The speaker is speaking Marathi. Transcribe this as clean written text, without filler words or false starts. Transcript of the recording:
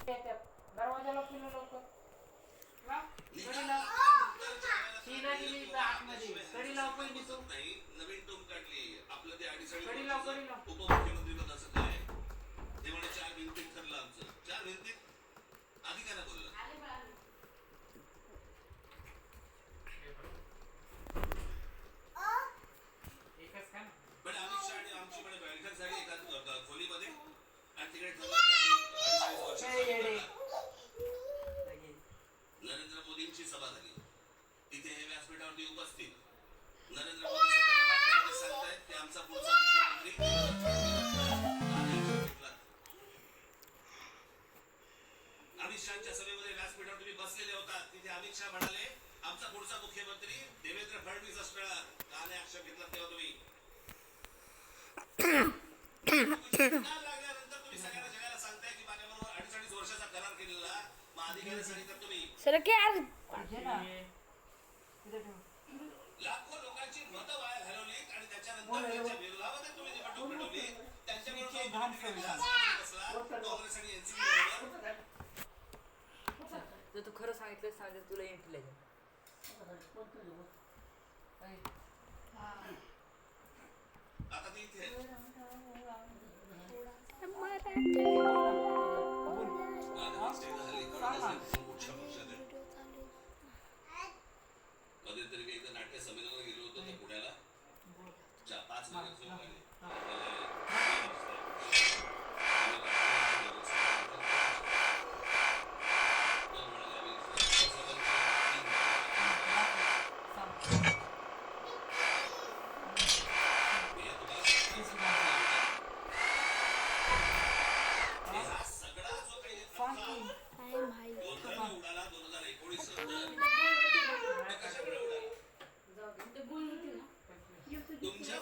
दरवाजाला केलं लवकर कडी लाव सीना गेली आतमध्ये कडी लाव पहिली तू नवीन टोम काढली आपलं ते कडी लाव उपमुख्यमंत्री पदाचं काय ते म्हणे 4 भिंतीत ठरलं आमचं 4 भिंतीत आधी काय ना बोललं एकच का ना पण अमित शहा आणि आमची म्हणे बैठक झाली एका खोलीमध्ये आणि तिकडे नरेंद्र मोदींची सभा झाली तिथे हे व्यासपीठावरती उपस्थित नरेंद्र मोदी स्वतःच्या सांगतायत की आमचा पुढचा मुख्यमंत्री अमित शहाच्या सभेमध्ये व्यासपीठावर तुम्ही बसलेले होता तिथे अमित शहा म्हणाले आमचा पुढचा मुख्यमंत्री देवेंद्र फडणवीस असणार का नाही आक्षेप घेतला तेव्हा तुम्ही लागल्यानंतर तुम्ही सगळ्या जगाला सांगताय की माझ्याबरोबर 2.5 वर्षाचा करार केलेला मग अधिकारी सांगितलं तुम्ही लाखो लोकांची मतं वाया घालवली आणि त्याच्यानंतर त्यांच्या विरोधामध्ये तुम्ही निवडणूक लढवली त्यांच्याबरोबर काँग्रेस आणि एनसीपी जर तू खरं सांगितलं तुला एंट्री लागेल आता ती इथे कधीतरी मी एकदा नाट्य संमेलनाला गेलो होतो तर पुण्याला 5 महिन्यात उडाला 2019 तुमच्या